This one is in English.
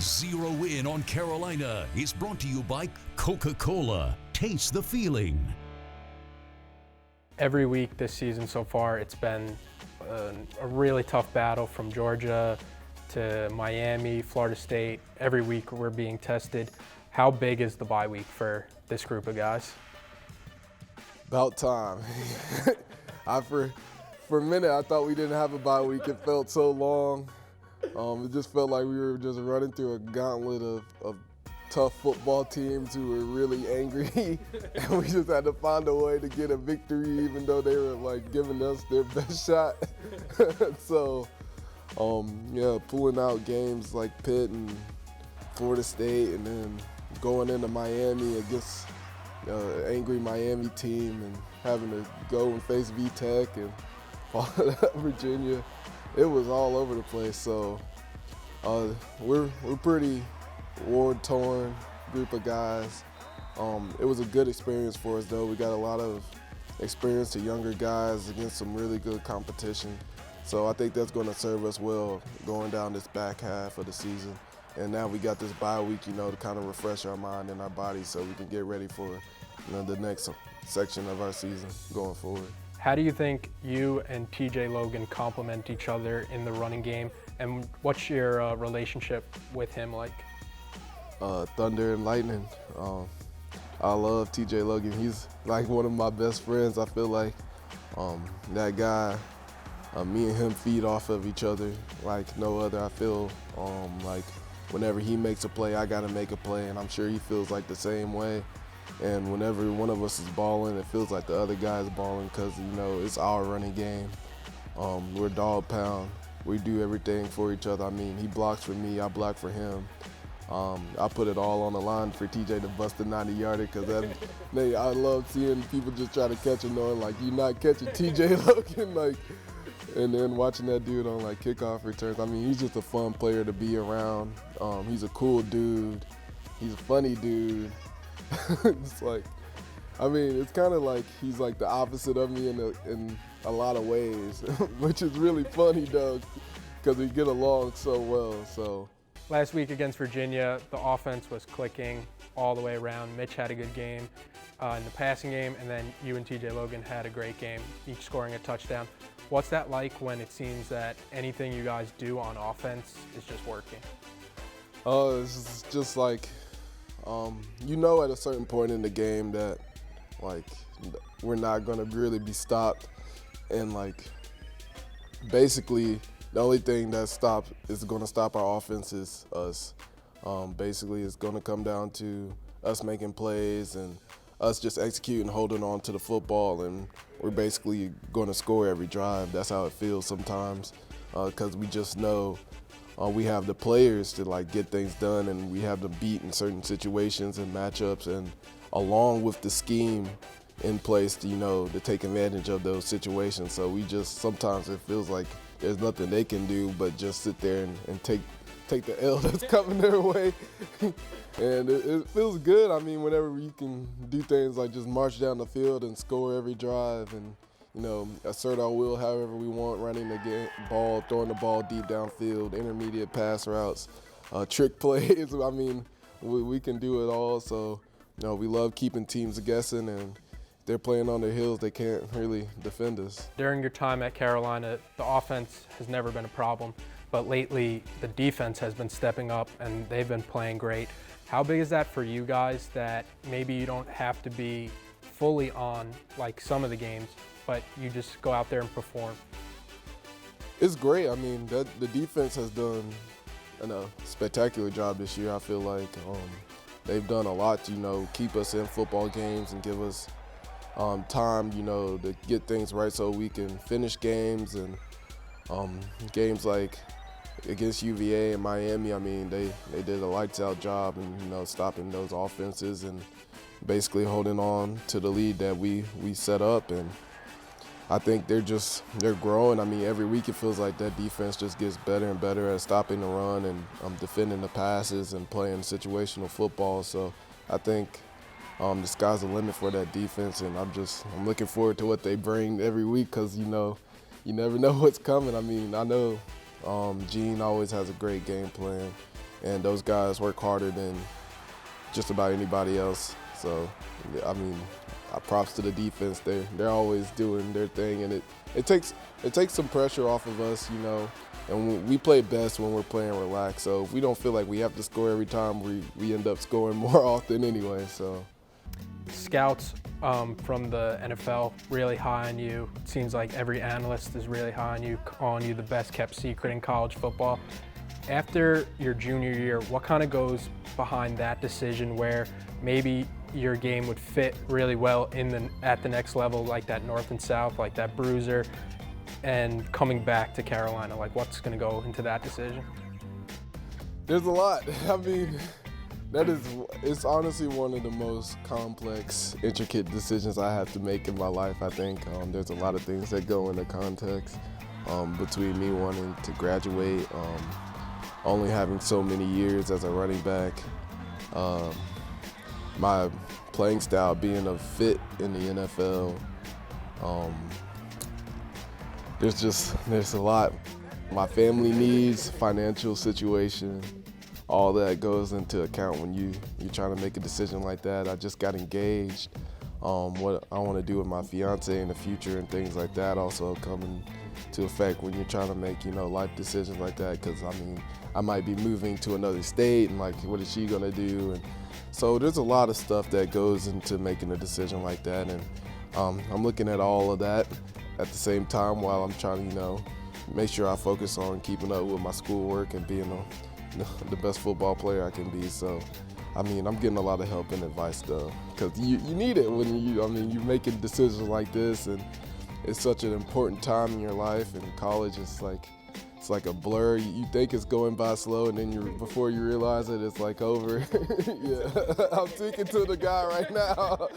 Zero In on Carolina is brought to you by Coca-Cola. Taste the feeling. Every week this season so far, it's been a really tough battle from Georgia to Miami, Florida State. Every week we're being tested. How big is the bye week for this group of guys? About time. For a minute, I thought we didn't have a bye week. It felt so long. It just felt like we were just running through a gauntlet of tough football teams who were really angry, and we just had to find a way to get a victory, even though they were like giving us their best shot. So, pulling out games like Pitt and Florida State, and then going into Miami against an angry Miami team, and having to go and face VTech and Virginia. It was all over the place. So we're pretty war-torn group of guys. It was a good experience for us, though. We got a lot of experience to younger guys against some really good competition. So I think that's going to serve us well going down this back half of the season. And now we got this bye week, to kind of refresh our mind and our bodies so we can get ready for the next section of our season going forward. How do you think you and TJ Logan complement each other in the running game, and what's your relationship with him like? Thunder and lightning. I love TJ Logan. He's like one of my best friends. I feel like that guy, me and him feed off of each other like no other. I feel like whenever he makes a play, I got to make a play, and I'm sure he feels like the same way. And whenever one of us is balling, it feels like the other guy is balling because, it's our running game. We're dog pound. We do everything for each other. I mean, he blocks for me, I block for him. I put it all on the line for TJ to bust the 90-yarder because I love seeing people just try to catch him, knowing like you're not catching TJ Logan, and then watching that dude on kickoff returns. I mean, he's just a fun player to be around. He's a cool dude. He's a funny dude. It's it's kind of like he's like the opposite of me in a lot of ways, which is really funny, though, because we get along so well. So last week against Virginia, the offense was clicking all the way around. Mitch had a good game in the passing game, and then you and TJ Logan had a great game, each scoring a touchdown. What's that like when it seems that anything you guys do on offense is just working? It's just like, at a certain point in the game that, we're not going to really be stopped. And, basically, the only thing that is going to stop our offense is us. Basically, it's going to come down to us making plays and us just executing, holding on to the football, and we're basically going to score every drive. That's how it feels sometimes, because we just know we have the players to get things done, and we have them beat in certain situations and matchups, and along with the scheme in place to take advantage of those situations. So we just, sometimes it feels like there's nothing they can do but just sit there and take the L that's coming their way. And it feels good. I mean, whenever you can do things like just march down the field and score every drive and assert our will however we want, running the ball, throwing the ball deep downfield, intermediate pass routes, trick plays. I mean, we can do it all. So, we love keeping teams guessing, and if they're playing on their heels, they can't really defend us. During your time at Carolina, the offense has never been a problem, but lately the defense has been stepping up, and they've been playing great. How big is that for you guys, that maybe you don't have to be fully on like some of the games, but you just go out there and perform? It's great. I mean, the defense has done a spectacular job this year. I feel like they've done a lot to, keep us in football games and give us time, to get things right so we can finish games. And games like against UVA and Miami, I mean, they did a lights-out job and, stopping those offenses and basically holding on to the lead that we set up. And I think they're growing. I mean, every week it feels like that defense just gets better and better at stopping the run and defending the passes and playing situational football. So I think the sky's the limit for that defense, and I'm looking forward to what they bring every week, because you never know what's coming. I mean, I know Gene always has a great game plan, and those guys work harder than just about anybody else. So, I mean, props to the defense. They're always doing their thing, and it takes some pressure off of us, you know. And we play best when we're playing relaxed. So if we don't feel like we have to score every time, we end up scoring more often anyway. So. Scouts from the NFL really high on you. It seems like every analyst is really high on you, calling you the best kept secret in college football. After your junior year, what kind of goes behind that decision where maybe your game would fit really well at the next level, like that North and South, like that Bruiser, and coming back to Carolina? Like, what's going to go into that decision? There's a lot. I mean, it's honestly one of the most complex, intricate decisions I have to make in my life, I think. There's a lot of things that go into context between me wanting to graduate, only having so many years as a running back, my playing style being a fit in the NFL. There's a lot. My family needs, financial situation, all that goes into account when you're trying to make a decision like that. I just got engaged. What I want to do with my fiance in the future and things like that also come into effect when you're trying to make, you know, life decisions like that. Because I mean, I might be moving to another state, and like, what is she gonna do? And so there's a lot of stuff that goes into making a decision like that, and I'm looking at all of that at the same time while I'm trying to, you know, make sure I focus on keeping up with my schoolwork and being the best football player I can be. So, I mean, I'm getting a lot of help and advice though, because you need it when you're making decisions like this, and it's such an important time in your life. And college is like a blur. You think it's going by slow, and then before you realize it, it's like over. Yeah, I'm speaking to the guy right now.